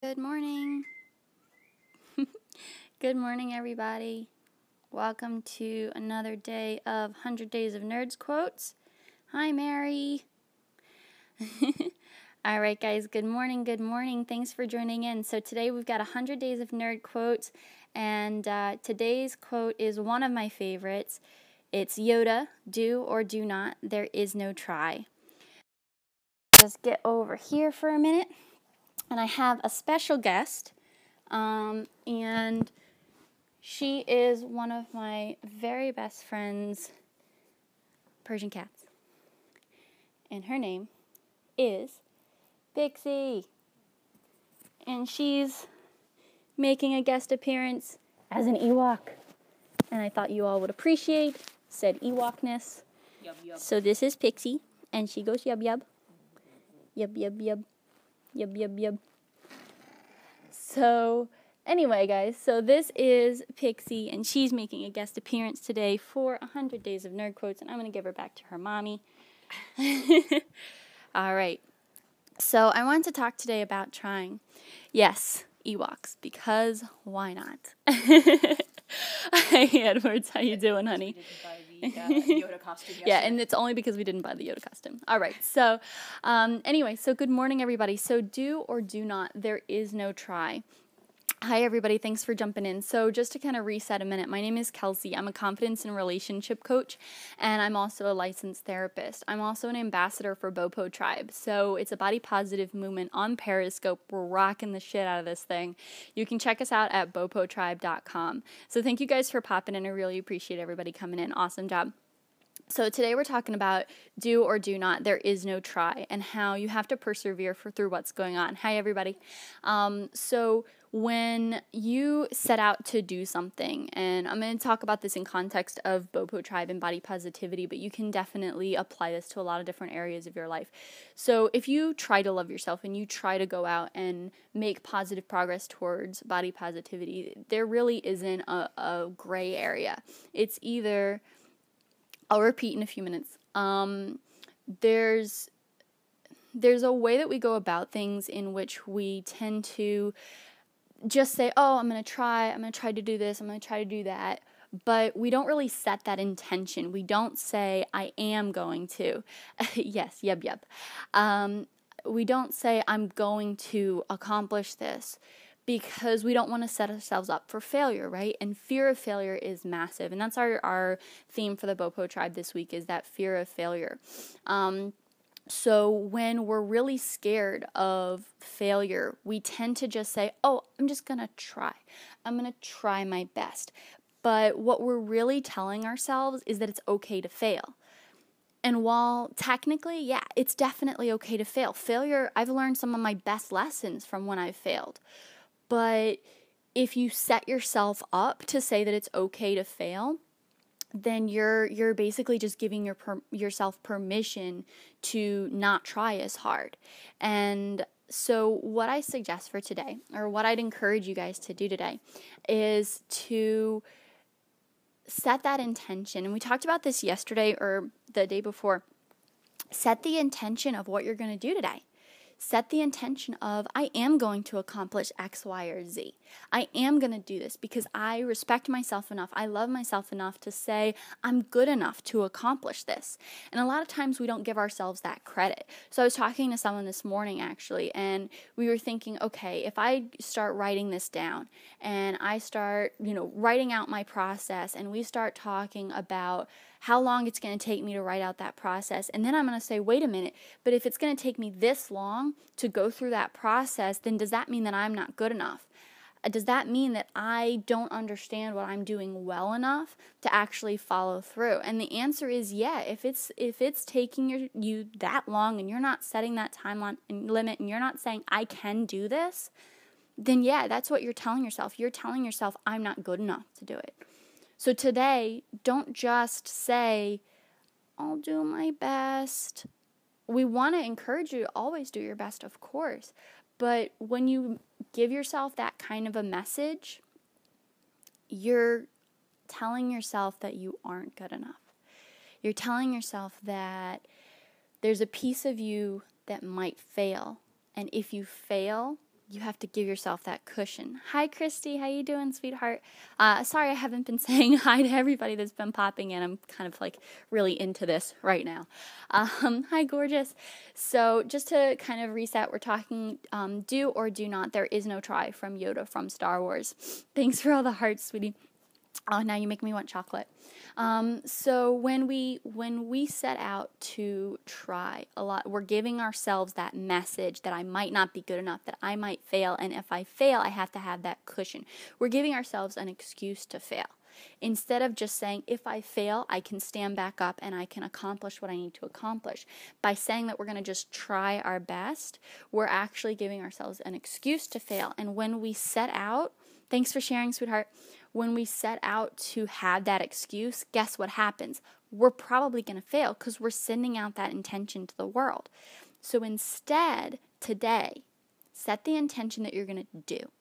Good morning. Good morning, everybody. Welcome to another day of 100 Days of Nerds quotes. Hi, Mary. All right, guys. Good morning. Good morning. Thanks for joining in. So today we've got 100 Days of Nerd quotes, and today's quote is one of my favorites. It's Yoda, do or do not, there is no try. Just get over here for a minute. And I have a special guest, and she is one of my very best friend's Persian cats. And her name is Pixie. And she's making a guest appearance as an Ewok. And I thought you all would appreciate said Ewokness. Yub, yub. So this is Pixie, and she goes yub yub. Yub yub yub. Yub, yub, yub. So, anyway, guys, so this is Pixie, and she's making a guest appearance today for 100 Days of Nerd Quotes, and I'm going to give her back to her mommy. All right. So, I wanted to talk today about trying. Yes, Ewoks, because why not? Hey, Edwards, how you doing, honey? We didn't buy the Yoda costume yesterday. Yeah, and it's only because we didn't buy the Yoda costume. All right, so anyway, so good morning, everybody. So do or do not, there is no try. Hi, everybody. Thanks for jumping in. So just to kind of reset a minute, my name is Kelsey. I'm a confidence and relationship coach, and I'm also a licensed therapist. I'm also an ambassador for Bopo Tribe. So it's a body positive movement on Periscope. We're rocking the shit out of this thing. You can check us out at bopotribe.com. So thank you guys for popping in. I really appreciate everybody coming in. Awesome job. So today we're talking about do or do not, there is no try, and how you have to persevere through what's going on. Hi, everybody. So when you set out to do something, and I'm going to talk about this in context of Bopo Tribe and body positivity, but you can definitely apply this to a lot of different areas of your life. So if you try to love yourself and you try to go out and make positive progress towards body positivity, there really isn't a gray area. It's either... I'll repeat in a few minutes. There's a way that we go about things in which we tend to just say, oh, I'm going to try to do this, I'm going to try to do that. But we don't really set that intention. We don't say, I am going to. Yes, yub, yub. We don't say, I'm going to accomplish this, because we don't want to set ourselves up for failure, right? And fear of failure is massive. And that's our theme for the Bopo Tribe this week, is that fear of failure. So when we're really scared of failure, we tend to just say, oh, I'm just going to try. I'm going to try my best. But what we're really telling ourselves is that it's okay to fail. And while technically, yeah, it's definitely okay to fail. Failure, I've learned some of my best lessons from when I've failed. But if you set yourself up to say that it's okay to fail, then you're basically just giving yourself permission to not try as hard. And so what I suggest for today, or what I'd encourage you guys to do today, is to set that intention. And we talked about this yesterday or the day before. Set the intention of what you're going to do today. Set the intention of, I am going to accomplish X, Y, or Z. I am going to do this because I respect myself enough. I love myself enough to say I'm good enough to accomplish this. And a lot of times we don't give ourselves that credit. So I was talking to someone this morning, actually, and we were thinking, okay, if I start writing this down and I start, writing out my process, and we start talking about how long it's going to take me to write out that process. And then I'm going to say, wait a minute, but if it's going to take me this long to go through that process, then does that mean that I'm not good enough? Does that mean that I don't understand what I'm doing well enough to actually follow through? And the answer is yeah. If it's taking you that long, and you're not setting that timeline and limit, and you're not saying I can do this, then yeah, that's what you're telling yourself. You're telling yourself I'm not good enough to do it. So today, don't just say, I'll do my best. We want to encourage you to always do your best, of course. But when you give yourself that kind of a message, you're telling yourself that you aren't good enough. You're telling yourself that there's a piece of you that might fail. And if you fail, you have to give yourself that cushion. Hi, Christy. How you doing, sweetheart? Sorry I haven't been saying hi to everybody that's been popping in. I'm kind of like really into this right now. Hi, gorgeous. So just to kind of reset, we're talking do or do not. There is no try from Yoda from Star Wars. Thanks for all the hearts, sweetie. Oh, now you make me want chocolate. So when we set out to try a lot, we're giving ourselves that message that I might not be good enough, that I might fail, and if I fail, I have to have that cushion. We're giving ourselves an excuse to fail. Instead of just saying, if I fail, I can stand back up and I can accomplish what I need to accomplish. By saying that we're going to just try our best, we're actually giving ourselves an excuse to fail. And when we set out, thanks for sharing, sweetheart. When we set out to have that excuse, guess what happens? We're probably going to fail because we're sending out that intention to the world. So instead, today, set the intention that you're going to do.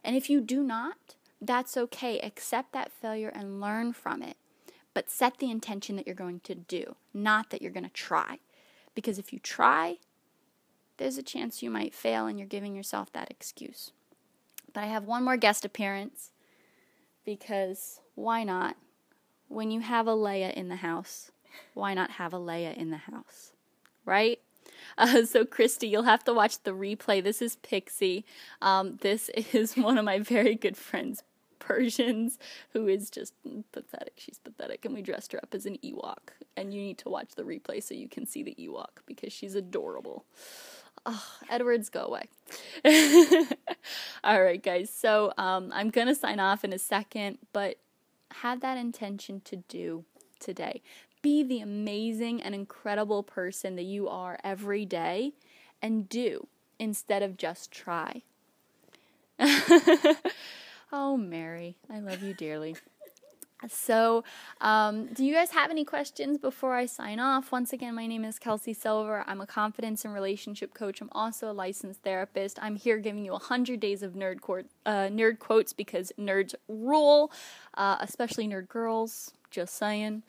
And if you do not, that's okay. Accept that failure and learn from it. But set the intention that you're going to do, not that you're going to try. Because if you try, there's a chance you might fail and you're giving yourself that excuse. But I have one more guest appearance. Because why not? When you have a Leia in the house, why not have a Leia in the house? Right? So Christy, you'll have to watch the replay. This is Pixie. This is one of my very good friends, Persians, who is just pathetic. She's pathetic. And we dressed her up as an Ewok. And you need to watch the replay so you can see the Ewok because she's adorable. Oh, Edwards, go away. All right, guys. So I'm going to sign off in a second, but have that intention to do today. Be the amazing and incredible person that you are every day and do instead of just try. Oh, Mary, I love you dearly. So, do you guys have any questions before I sign off? Once again, my name is Kelsey Silver. I'm a confidence and relationship coach. I'm also a licensed therapist. I'm here giving you 100 days of nerd quotes because nerds rule, especially nerd girls, just saying.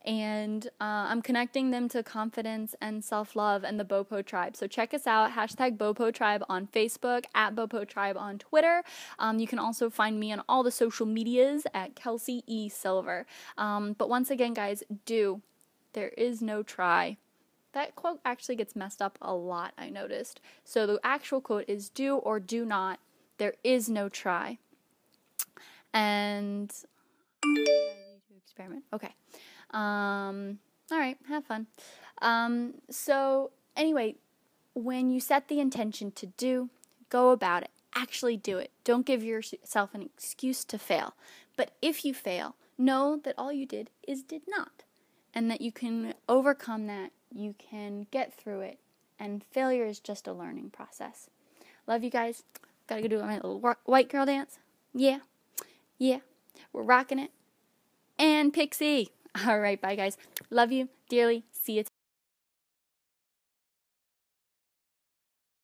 And I'm connecting them to confidence and self-love and the Bopo Tribe. So check us out, hashtag Bopo Tribe on Facebook, at Bopo Tribe on Twitter. You can also find me on all the social medias at Kelsey E. Silver. But once again, guys, there is no try. That quote actually gets messed up a lot, I noticed. So the actual quote is do or do not. There is no try. And experiment. Okay. All right, have fun. So anyway, when you set the intention to do, go about it. Actually do it. Don't give yourself an excuse to fail. But if you fail, know that all you did not. And that you can overcome that. You can get through it. And failure is just a learning process. Love you guys. Gotta go do my little white girl dance. Yeah. We're rocking it. And Pixie. All right, bye, guys. Love you dearly. See you tomorrow.